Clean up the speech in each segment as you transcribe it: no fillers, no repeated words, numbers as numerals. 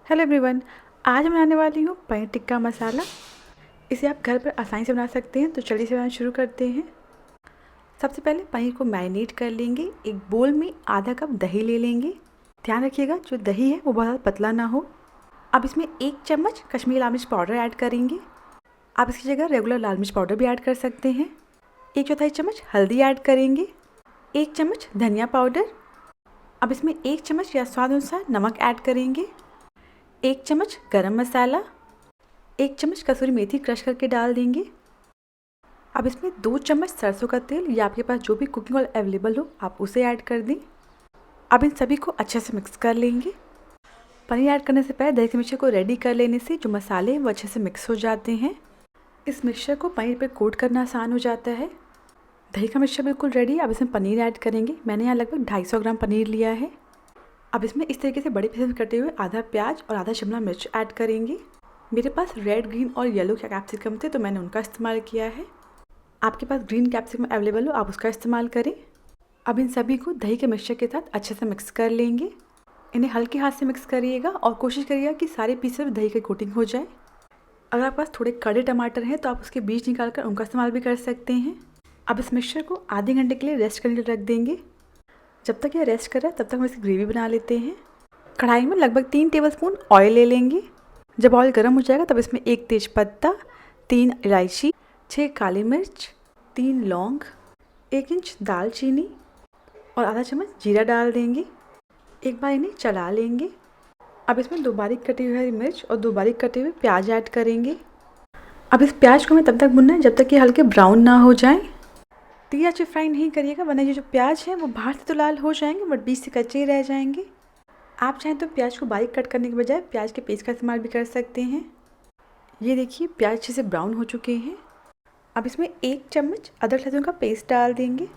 Hello everyone. आज मैं बनाने वाली हूँ पनीर टिक्का मसाला। इसे आप घर पर आसानी से बना सकते हैं, तो चलिए इसे बनाना शुरू करते हैं। सबसे पहले पनीर को मैरिनेट कर लेंगे। एक बोल में आधा कप दही ले लेंगे। ध्यान रखिएगा जो दही है वो बहुत ज़्यादा पतला ना हो। अब इसमें 1 चम्मच कश्मीरी लाल मिर्च पाउडर ऐड करेंगे। आप इसकी जगह रेगुलर लाल मिर्च पाउडर भी ऐड कर सकते हैं। 1/4 चम्मच हल्दी ऐड करेंगे। 1 चम्मच धनिया पाउडर। अब इसमें 1 चम्मच या स्वाद अनुसार नमक ऐड करेंगे। 1 चम्मच गरम मसाला, 1 चम्मच कसूरी मेथी क्रश करके डाल देंगे। अब इसमें 2 चम्मच सरसों का तेल या आपके पास जो भी कुकिंग ऑयल अवेलेबल हो आप उसे ऐड कर दें। अब इन सभी को अच्छे से मिक्स कर लेंगे। पनीर ऐड करने से पहले दही के मिक्सचर को रेडी कर लेने से जो मसाले हैं वो अच्छे से मिक्स हो जाते हैं। इस मिक्सचर को पनीर पर कोट करना आसान हो जाता है। दही का मिक्सचर बिल्कुल रेडी है। अब इसमें पनीर ऐड करेंगे। मैंने यहाँ लगभग 250 ग्राम पनीर लिया है। अब इसमें इस तरीके से बड़े पीसेस कटे हुए आधा प्याज और आधा शिमला मिर्च ऐड करेंगे। मेरे पास रेड, ग्रीन और येलो कैप्सिकम थे तो मैंने उनका इस्तेमाल किया है। आपके पास ग्रीन कैप्सिकम अवेलेबल हो आप उसका इस्तेमाल करें। अब इन सभी को दही के मिक्सचर के साथ अच्छे से मिक्स कर लेंगे। इन्हें हल्के हाथ से मिक्स करिएगा और कोशिश करिएगा कि सारे पीसेस में दही की कोटिंग हो जाए। अगर आपके पास थोड़े कड़े टमाटर हैं तो आप उसके बीज निकाल कर उनका इस्तेमाल भी कर सकते हैं। अब इस मिक्सचर को आधे घंटे के लिए रेस्ट करने के लिए रख देंगे। जब तक यह रेस्ट कर रहा है तब तक हम इसकी ग्रेवी बना लेते हैं। कढ़ाई में लगभग 3 टेबलस्पून ऑयल ले लेंगे। जब ऑयल गर्म हो जाएगा तब इसमें 1 तेज़पत्ता, 3 इलायची, 6 काली मिर्च, 3 लौंग, 1 इंच दालचीनी और आधा चम्मच जीरा डाल देंगे। एक बार इन्हें चला लेंगे। अब इसमें 2 बारीक कटी हुई हरी मिर्च और 2 बारीक कटे हुए प्याज ऐड करेंगे। अब इस प्याज को हमें तब तक भुनना है जब तक कि हल्के ब्राउन ना हो जाए। तेज आंच पे फ्राई नहीं करिएगा वरना ये जो प्याज है वो बाहर से तो लाल हो जाएंगे बट बीच से कच्चे ही रह जाएंगे। आप चाहें तो प्याज को बारीक कट करने के बजाय प्याज के पेस्ट का इस्तेमाल भी कर सकते हैं। ये देखिए प्याज अच्छे से ब्राउन हो चुके हैं। अब इसमें 1 चम्मच अदरक लहसुन का पेस्ट डाल देंगे।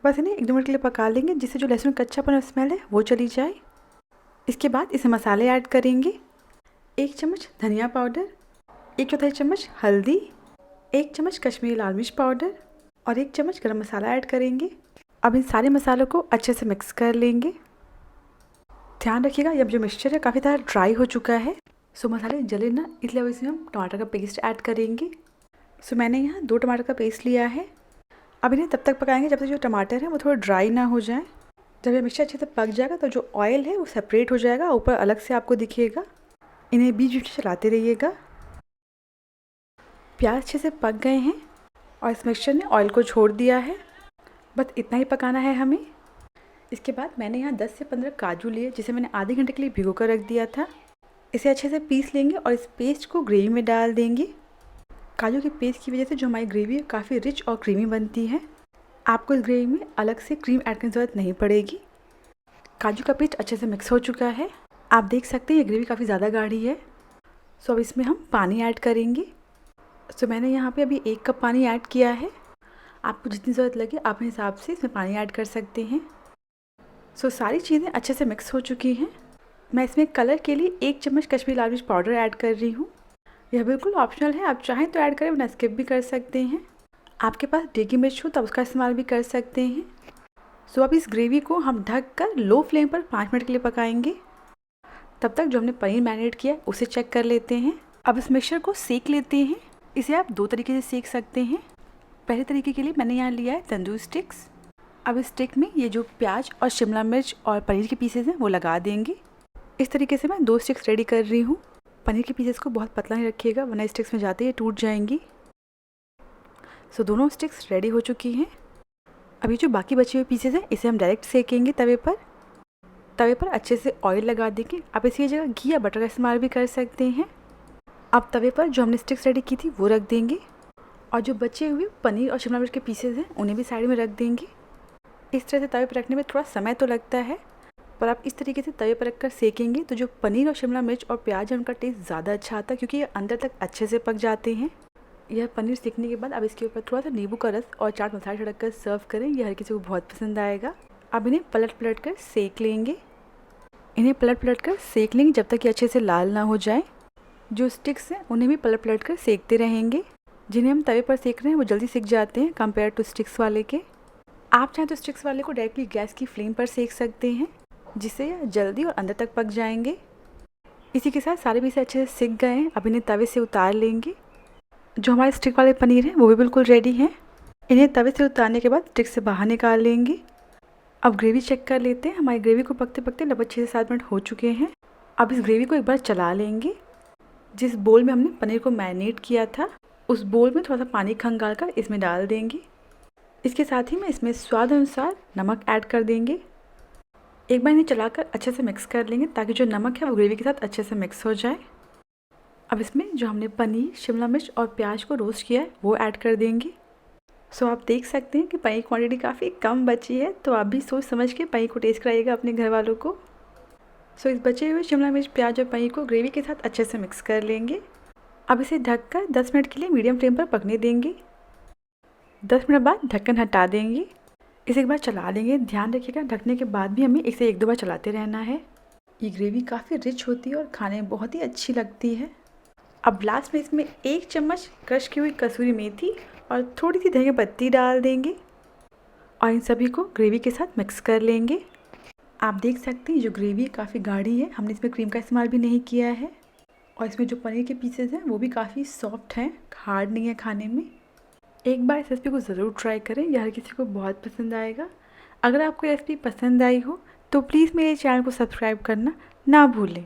बस इन्हें 1-2 मिनट के लिए पका लेंगे जिससे जो लहसुन कच्चापन और स्मेल है वो चली जाए। इसके बाद इसे मसाले ऐड करेंगे। 1 चम्मच धनिया पाउडर, 1/4 चम्मच हल्दी, 1 चम्मच कश्मीरी लाल मिर्च पाउडर और 1 चम्मच गरम मसाला ऐड करेंगे। अब इन सारे मसालों को अच्छे से मिक्स कर लेंगे। ध्यान रखिएगा अब जो मिक्सचर है काफ़ी ज़्यादा ड्राई हो चुका है, सो मसाले जले ना, इसलिए अब इसमें हम टमाटर का पेस्ट ऐड करेंगे। सो मैंने यहाँ 2 टमाटर का पेस्ट लिया है। अब इन्हें तब तक पकाएंगे जब तक जो टमाटर है वो थोड़ा ड्राई ना हो जाए। जब ये मिक्सचर अच्छे से पक जाएगा तो जो ऑयल है वो सेपरेट हो जाएगा, ऊपर अलग से आपको दिखेगा। इन्हें बीच बीच में चलाते रहिएगा। प्याज अच्छे से पक गए हैं और इस मिक्सचर ने ऑयल को छोड़ दिया है। बस इतना ही पकाना है हमें। इसके बाद मैंने यहाँ 10 से 15 काजू लिए जिसे मैंने आधे घंटे के लिए भिगो कर रख दिया था। इसे अच्छे से पीस लेंगे और इस पेस्ट को ग्रेवी में डाल देंगे। काजू के पेस्ट की वजह से जो हमारी ग्रेवी है काफ़ी रिच और क्रीमी बनती है। आपको इस ग्रेवी में अलग से क्रीम ऐड करने की ज़रूरत नहीं पड़ेगी। काजू का पेस्ट अच्छे से मिक्स हो चुका है। आप देख सकते हैं ये ग्रेवी काफ़ी ज़्यादा गाढ़ी है। सो अब इसमें हम पानी ऐड करेंगे। सो मैंने यहाँ पे अभी 1 कप पानी ऐड किया है। आपको जितनी ज़रूरत लगे आप अपने हिसाब से इसमें पानी ऐड कर सकते हैं। सो सारी चीज़ें अच्छे से मिक्स हो चुकी हैं। मैं इसमें कलर के लिए 1 चम्मच कश्मीरी लाल मिर्च पाउडर ऐड कर रही हूँ। यह बिल्कुल ऑप्शनल है, आप चाहें तो ऐड करें वरना स्किप भी कर सकते हैं। आपके पास डेगी मिर्च हो तब उसका इस्तेमाल भी कर सकते हैं। सो अब इस ग्रेवी को हम ढक कर लो फ्लेम पर 5 मिनट के लिए पकाएंगे। तब तक जो हमने पनीर मैरिनेट किया उसे चेक कर लेते हैं। अब इस मिक्सचर को सेक लेते हैं। इसे आप 2 तरीके से सेक सकते हैं। पहले तरीके के लिए मैंने यहाँ लिया है तंदूर स्टिक्स। अब इस स्टिक में ये जो प्याज और शिमला मिर्च और पनीर के पीसेस हैं वो लगा देंगे। इस तरीके से मैं 2 स्टिक्स रेडी कर रही हूँ। पनीर के पीसेस को बहुत पतला नहीं रखिएगा वरना स्टिक्स में जाते ही टूट जाएंगी। सो दोनों स्टिक्स रेडी हो चुकी हैं। अभी जो बाकी बचे हुए पीसेस हैं इसे हम डायरेक्ट सेकेंगे तवे पर। तवे पर अच्छे से ऑयल लगा देंगे। आप इसकी जगह घी या बटर का इस्तेमाल भी कर सकते हैं। अब तवे पर जो हमने स्टिक्स रेडी की थी वो रख देंगे और जो बचे हुए पनीर और शिमला मिर्च के पीसेस हैं उन्हें भी साइड में रख देंगे। इस तरह से तवे पर रखने में थोड़ा समय तो लगता है, पर आप इस तरीके से तवे पर रखकर सेकेंगे तो जो पनीर और शिमला मिर्च और प्याज है उनका टेस्ट ज़्यादा अच्छा आता है क्योंकि ये अंदर तक अच्छे से पक जाते हैं। यह पनीर सेकने के बाद अब इसके ऊपर थोड़ा सा नींबू का रस और चाट मसाला छिड़क कर सर्व करें। यह हर किसी को बहुत पसंद आएगा। अब इन्हें पलट पलट कर सेक लेंगे। इन्हें पलट पलट कर सेक लेंगे जब तक ये अच्छे से लाल ना हो जाए। जो स्टिक्स हैं उन्हें भी पलट पलट कर सेकते रहेंगे। जिन्हें हम तवे पर सेक रहे हैं वो जल्दी सिक जाते हैं कंपेयर टू स्टिक्स वाले के। आप चाहें तो स्टिक्स वाले को डायरेक्टली गैस की फ्लेम पर सेक सकते हैं जिससे यह जल्दी और अंदर तक पक जाएंगे। इसी के साथ सारे पीस अच्छे से सिक गए हैं। अब इन्हें तवे से उतार लेंगे। जो हमारे स्टिक वाले पनीर हैं वो भी बिल्कुल रेडी हैं। इन्हें तवे से उतारने के बाद स्टिक से बाहर निकाल लेंगे। अब ग्रेवी चेक कर लेते हैं। हमारी ग्रेवी को पकते पकते लगभग 6 से 7 मिनट हो चुके हैं। अब इस ग्रेवी को एक बार चला लेंगे। जिस बोल में हमने पनीर को मैरिनेट किया था उस बोल में थोड़ा सा पानी खंगाल कर इसमें डाल देंगे। इसके साथ ही में इसमें स्वाद अनुसार नमक ऐड कर देंगे। एक बार इन्हें चलाकर अच्छे से मिक्स कर लेंगे ताकि जो नमक है वो ग्रेवी के साथ अच्छे से मिक्स हो जाए। अब इसमें जो हमने पनीर, शिमला मिर्च और प्याज को रोस्ट किया है वो ऐड कर देंगे। सो आप देख सकते हैं कि पनीर क्वांटिटी काफ़ी कम बची है, तो आप भी सोच समझ के पनीर को टेस्ट कराइएगा अपने घर वालों को। सो इस बचे हुए शिमला मिर्च, प्याज और पनीर को ग्रेवी के साथ अच्छे से मिक्स कर लेंगे। अब इसे ढककर 10 मिनट के लिए मीडियम फ्लेम पर पकने देंगे। 10 मिनट बाद ढक्कन हटा देंगे। इसे एक बार चला लेंगे। ध्यान रखिएगा ढकने के बाद भी हमें इसे 1-2 बार चलाते रहना है। ये ग्रेवी काफ़ी रिच होती है और खाने में बहुत ही अच्छी लगती है। अब लास्ट में इसमें 1 चम्मच क्रश की हुई कसूरी मेथी और थोड़ी सी धनिया पत्ती डाल देंगे और इन सभी को ग्रेवी के साथ मिक्स कर लेंगे। आप देख सकते हैं जो ग्रेवी काफ़ी गाढ़ी है, हमने इसमें क्रीम का इस्तेमाल भी नहीं किया है और इसमें जो पनीर के पीसेस हैं वो भी काफ़ी सॉफ्ट हैं, हार्ड नहीं है खाने में। एक बार इस रेसिपी को ज़रूर ट्राई करें, यह हर किसी को बहुत पसंद आएगा। अगर आपको रेसिपी पसंद आई हो तो प्लीज़ मेरे चैनल को सब्सक्राइब करना ना भूलें।